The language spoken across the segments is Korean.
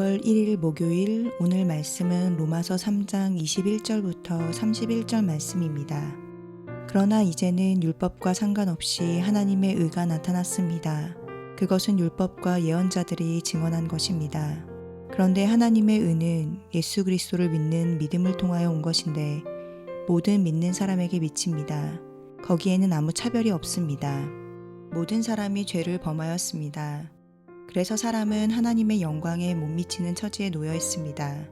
6월 1일 목요일, 오늘 말씀은 로마서 3장 21절부터 31절 말씀입니다. 그러나 이제는 율법과 상관없이 하나님의 의가 나타났습니다. 그것은 율법과 예언자들이 증언한 것입니다. 그런데 하나님의 의는 예수 그리스도를 믿는 믿음을 통하여 온 것인데 모든 믿는 사람에게 미칩니다. 거기에는 아무 차별이 없습니다. 모든 사람이 죄를 범하였습니다. 그래서 사람은 하나님의 영광에 못 미치는 처지에 놓여 있습니다.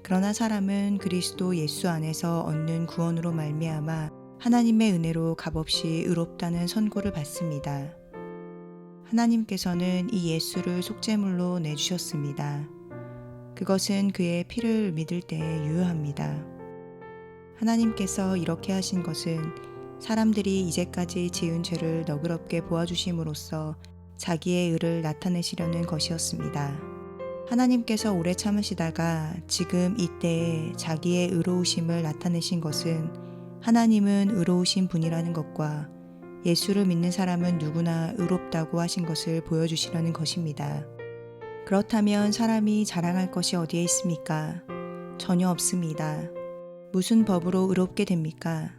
그러나 사람은 그리스도 예수 안에서 얻는 구원으로 말미암아 하나님의 은혜로 값없이 의롭다는 선고를 받습니다. 하나님께서는 이 예수를 속죄물로 내주셨습니다. 그것은 그의 피를 믿을 때에 유효합니다. 하나님께서 이렇게 하신 것은 사람들이 이제까지 지은 죄를 너그럽게 보아주심으로써 자기의 의를 나타내시려는 것이었습니다. 하나님께서 오래 참으시다가 지금 이때에 자기의 의로우심을 나타내신 것은 하나님은 의로우신 분이라는 것과 예수를 믿는 사람은 누구나 의롭다고 하신 것을 보여주시려는 것입니다. 그렇다면 사람이 자랑할 것이 어디에 있습니까? 전혀 없습니다. 무슨 법으로 의롭게 됩니까?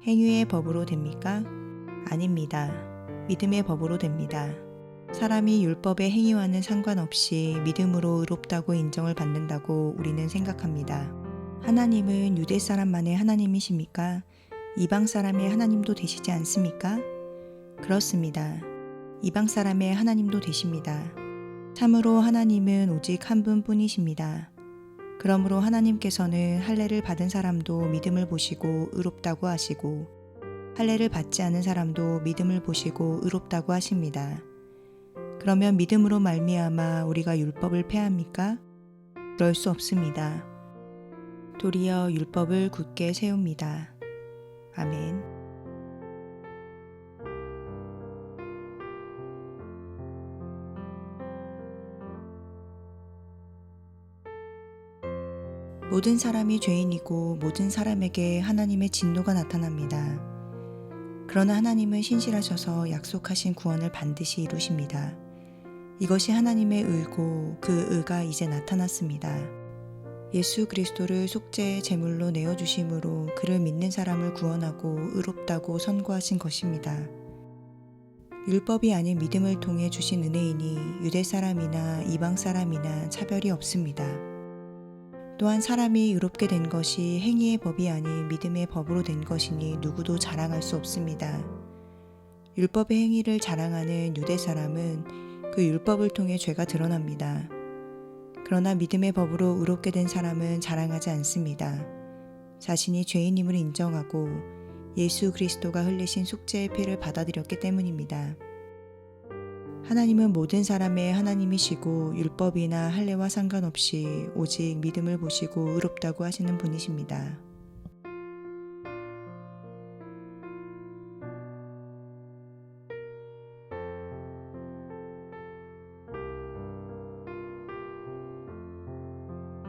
행위의 법으로 됩니까? 아닙니다. 믿음의 법으로 됩니다. 사람이 율법의 행위와는 상관없이 믿음으로 의롭다고 인정을 받는다고 우리는 생각합니다. 하나님은 유대 사람만의 하나님이십니까? 이방 사람의 하나님도 되시지 않습니까? 그렇습니다. 이방 사람의 하나님도 되십니다. 참으로 하나님은 오직 한 분뿐이십니다. 그러므로 하나님께서는 할례를 받은 사람도 믿음을 보시고 의롭다고 하시고 할례를 받지 않은 사람도 믿음을 보시고 의롭다고 하십니다. 그러면 믿음으로 말미암아 우리가 율법을 폐합니까? 그럴 수 없습니다. 도리어 율법을 굳게 세웁니다. 아멘. 모든 사람이 죄인이고 모든 사람에게 하나님의 진노가 나타납니다. 그러나 하나님은 신실하셔서 약속하신 구원을 반드시 이루십니다. 이것이 하나님의 의고 그 의가 이제 나타났습니다. 예수 그리스도를 속죄의 제물로 내어주심으로 그를 믿는 사람을 구원하고 의롭다고 선고하신 것입니다. 율법이 아닌 믿음을 통해 주신 은혜이니 유대 사람이나 이방 사람이나 차별이 없습니다. 또한 사람이 의롭게 된 것이 행위의 법이 아닌 믿음의 법으로 된 것이니 누구도 자랑할 수 없습니다. 율법의 행위를 자랑하는 유대 사람은 그 율법을 통해 죄가 드러납니다. 그러나 믿음의 법으로 의롭게 된 사람은 자랑하지 않습니다. 자신이 죄인임을 인정하고 예수 그리스도가 흘리신 속죄의 피를 받아들였기 때문입니다. 하나님은 모든 사람의 하나님이시고 율법이나 할례와 상관없이 오직 믿음을 보시고 의롭다고 하시는 분이십니다.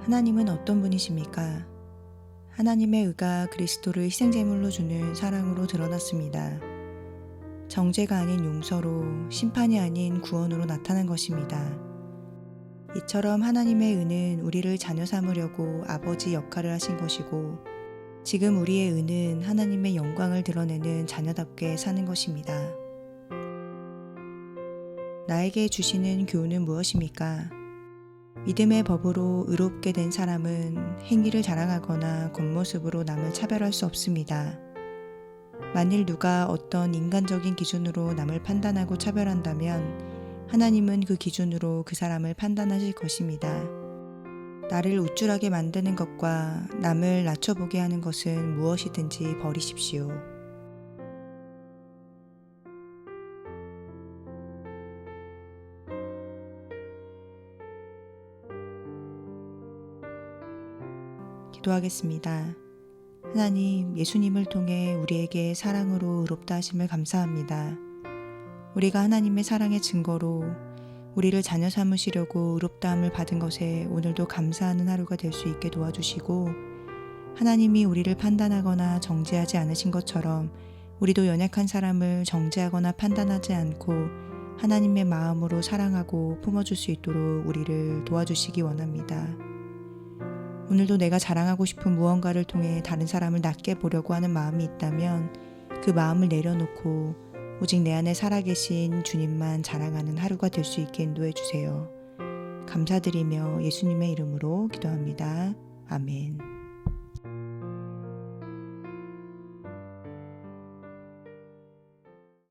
하나님은 어떤 분이십니까? 하나님의 의가 그리스도를 희생제물로 주는 사랑으로 드러났습니다. 정죄가 아닌 용서로, 심판이 아닌 구원으로 나타난 것입니다. 이처럼 하나님의 의는 우리를 자녀 삼으려고 아버지 역할을 하신 것이고 지금 우리의 의는 하나님의 영광을 드러내는 자녀답게 사는 것입니다. 나에게 주시는 교훈은 무엇입니까? 믿음의 법으로 의롭게 된 사람은 행위를 자랑하거나 겉모습으로 남을 차별할 수 없습니다. 만일 누가 어떤 인간적인 기준으로 남을 판단하고 차별한다면 하나님은 그 기준으로 그 사람을 판단하실 것입니다. 나를 우쭐하게 만드는 것과 남을 낮춰보게 하는 것은 무엇이든지 버리십시오. 기도하겠습니다. 하나님, 예수님을 통해 우리에게 사랑으로 의롭다 하심을 감사합니다. 우리가 하나님의 사랑의 증거로 우리를 자녀 삼으시려고 의롭다함을 받은 것에 오늘도 감사하는 하루가 될 수 있게 도와주시고 하나님이 우리를 판단하거나 정죄하지 않으신 것처럼 우리도 연약한 사람을 정죄하거나 판단하지 않고 하나님의 마음으로 사랑하고 품어줄 수 있도록 우리를 도와주시기 원합니다. 오늘도 내가 자랑하고 싶은 무언가를 통해 다른 사람을 낮게 보려고 하는 마음이 있다면 그 마음을 내려놓고 오직 내 안에 살아계신 주님만 자랑하는 하루가 될 수 있게 인도해 주세요. 감사드리며 예수님의 이름으로 기도합니다. 아멘.